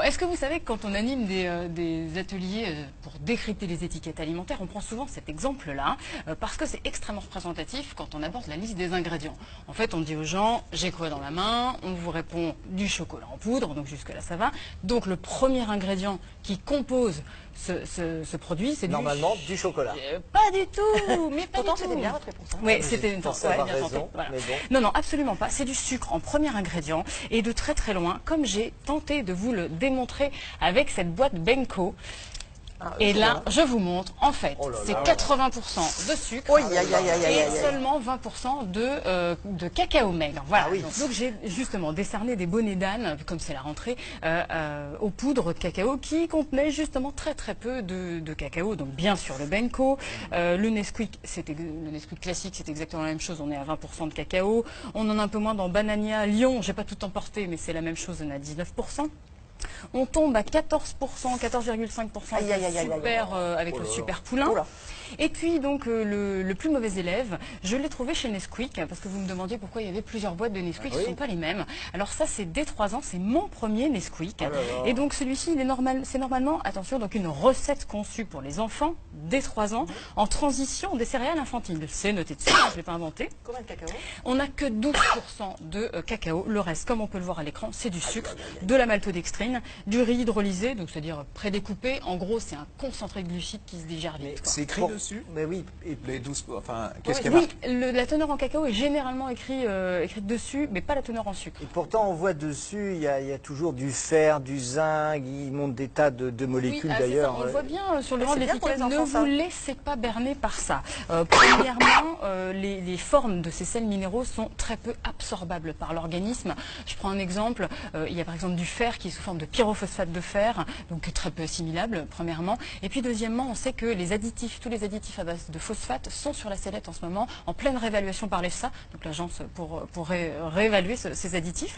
Est-ce que vous savez que quand on anime des ateliers pour décrypter les étiquettes alimentaires, on prend souvent cet exemple-là, parce que c'est extrêmement représentatif quand on aborde la liste des ingrédients. En fait, on dit aux gens, j'ai quoi dans la main? On vous répond du chocolat en poudre, donc jusque-là ça va. Donc le premier ingrédient qui compose ce produit, c'est normalement du chocolat. Pas du tout, mais pas Pourtant, du tout. c'était bien votre réponse. Hein. Oui, c'était une pensé ouais, avoir bien tenté, raison, voilà. mais bon. Non, non, absolument pas. C'est du sucre en premier ingrédient et de très très loin, comme j'ai tenté de vous le démontrer avec cette boîte Benko. Et là, je vous montre, en fait, c'est 80% de sucre et seulement 20% de cacao maigre. Voilà. Donc j'ai justement décerné des bonnets d'âne, comme c'est la rentrée, aux poudres de cacao qui contenaient justement très très peu de cacao. Donc bien sûr le Benko, le Nesquik classique, c'est exactement la même chose, on est à 20% de cacao. On en a un peu moins dans Banania, Lyon, j'ai pas tout emporté, mais c'est la même chose, on est à 19%. On tombe à 14%, 14,5% avec le super poulain. Et puis donc le plus mauvais élève, je l'ai trouvé chez Nesquik, parce que vous me demandiez pourquoi il y avait plusieurs boîtes de Nesquik, ce ne sont pas les mêmes. Alors ça c'est dès 3 ans, c'est mon premier Nesquik. Et donc celui-ci, c'est normalement, attention, donc une recette conçue pour les enfants dès 3 ans, en transition des céréales infantiles. C'est noté dessus, je ne l'ai pas inventé. Combien de cacao? On n'a que 12% de cacao, le reste, comme on peut le voir à l'écran, c'est du sucre, de la maltodextrine, du riz hydrolysé, donc c'est-à-dire prédécoupé. En gros, c'est un concentré de glucides qui se digère vite. C'est écrit dessus? Mais oui. Et les 12, enfin, qu'est-ce qu'il y a marqué? Oui, la teneur en cacao est généralement écrite dessus, mais pas la teneur en sucre. Et pourtant, on voit dessus, il y a toujours du fer, du zinc, il monte des tas de molécules d'ailleurs. On le voit bien sur le devant de bien pour l'étiquette, les ne enfants, vous laissez pas berner par ça. Premièrement, les formes de ces sels minéraux sont très peu absorbables par l'organisme. Je prends un exemple, il y a par exemple du fer qui est sous forme de pyrophosphate de fer, donc très peu assimilable, premièrement. Et puis deuxièmement, on sait que tous les additifs à base de phosphate sont sur la sellette en ce moment, en pleine réévaluation par l'EFSA, donc l'agence pour réévaluer ces additifs.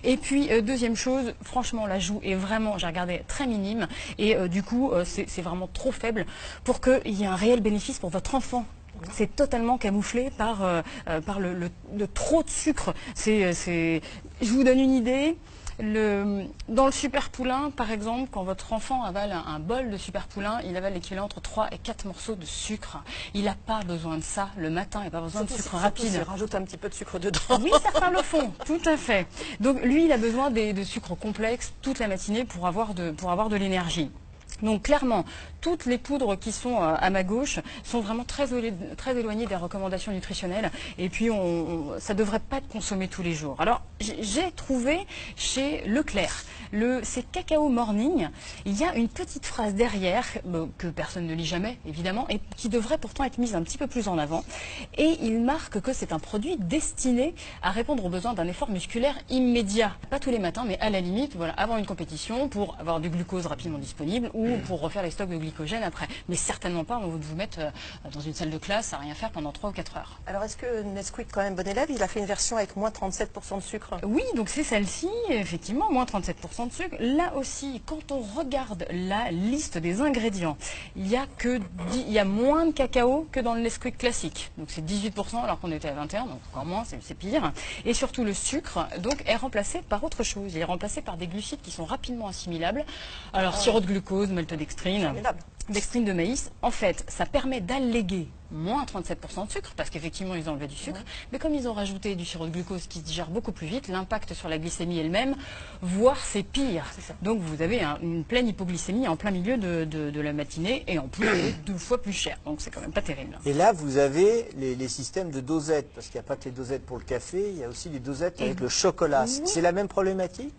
Et puis deuxième chose, franchement l'ajout est vraiment, j'ai regardé, très minime, et du coup c'est vraiment trop faible pour qu'il y ait un réel bénéfice pour votre enfant. C'est totalement camouflé par le trop de sucre. Je vous donne une idée. Dans le super poulain, par exemple, quand votre enfant avale un bol de super poulain, il avale l'équivalent entre 3 et 4 morceaux de sucre. Il n'a pas besoin de ça le matin, il n'a pas besoin de sucre rapide. Il rajoute un petit peu de sucre dedans. Oui, certains le font, tout à fait. Donc lui, il a besoin de sucre complexe toute la matinée pour avoir de l'énergie. Donc clairement, toutes les poudres qui sont à ma gauche sont vraiment très éloignées des recommandations nutritionnelles. Et puis, ça ne devrait pas être consommé tous les jours. Alors, j'ai trouvé chez Leclerc, c'est Cacao Morning. Il y a une petite phrase derrière, que personne ne lit jamais, évidemment, et qui devrait pourtant être mise un petit peu plus en avant. Et il marque que c'est un produit destiné à répondre aux besoins d'un effort musculaire immédiat. Pas tous les matins, mais à la limite, voilà, avant une compétition, pour avoir du glucose rapidement disponible, ou pour refaire les stocks de glycogène après. Mais certainement pas, on va vous mettre dans une salle de classe à rien faire pendant 3 ou 4 heures. Alors est-ce que Nesquik, quand même bon élève, il a fait une version avec moins 37% de sucre? Oui, donc c'est celle-ci, effectivement, moins 37% de sucre. Là aussi, quand on regarde la liste des ingrédients, il y a moins de cacao que dans le Nesquik classique. Donc c'est 18% alors qu'on était à 21%, donc encore moins, c'est pire. Et surtout le sucre donc, est remplacé par autre chose. Il est remplacé par des glucides qui sont rapidement assimilables. Alors sirop de glucose, maltodextrine, dextrine de maïs, en fait, ça permet d'alléguer moins 37% de sucre, parce qu'effectivement, ils ont enlevé du sucre. Mais comme ils ont rajouté du sirop de glucose qui se digère beaucoup plus vite, l'impact sur la glycémie elle-même, voire c'est pire. Donc vous avez une pleine hypoglycémie en plein milieu de la matinée, et en plus, 2 fois plus cher. Donc c'est quand même pas terrible. Et là, vous avez les systèmes de dosettes, parce qu'il n'y a pas que les dosettes pour le café, il y a aussi les dosettes avec le chocolat. C'est la même problématique?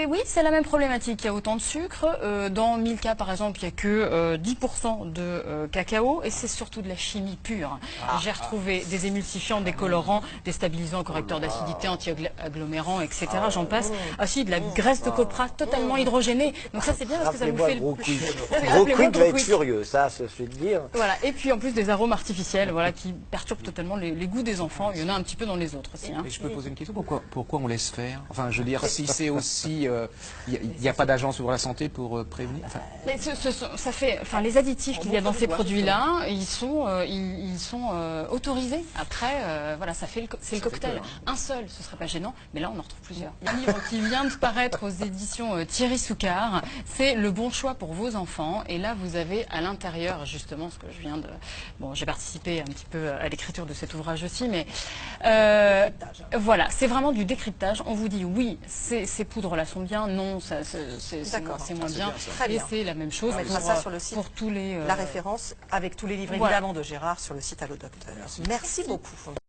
Oui, c'est la même problématique. Il y a autant de sucre. Dans Milka, par exemple, il n'y a que 10% de cacao, et c'est surtout de la chimie pure. J'ai retrouvé des émulsifiants, des colorants, des stabilisants, correcteurs d'acidité, anti-agglomérants, etc. J'en passe. Ah si, de la graisse de copra totalement hydrogénée. Donc ça c'est bien parce que ça vous fait Gros Quick va être furieux, ça je vais te dire. Voilà. Et puis en plus des arômes artificiels, voilà, qui perturbent totalement les goûts des enfants. Il y en a un petit peu dans les autres aussi. Et je peux poser une question, pourquoi on laisse faire? Enfin, je veux dire, si c'est aussi, il n'y a pas d'agence pour la santé pour prévenir. Mais enfin, les additifs qu'il y a dans ces produits-là, ils sont autorisés. Après, voilà, c'est le cocktail. Un seul, ce serait pas gênant, mais là, on en retrouve plusieurs. Un livre qui vient de paraître aux éditions Thierry Soucard, c'est Le bon choix pour vos enfants. Et là, vous avez à l'intérieur, justement, ce que je viens de... Bon, j'ai participé un petit peu à l'écriture de cet ouvrage aussi, mais voilà, c'est vraiment du décryptage. On vous dit, oui, ces poudres-là sont bien, non, c'est moins bien. Et c'est la même chose on mettra ça sur le site, pour tous les... la référence avec tous les livres, voilà, évidemment, de Gérard sur le site Allo Docteur. Merci beaucoup.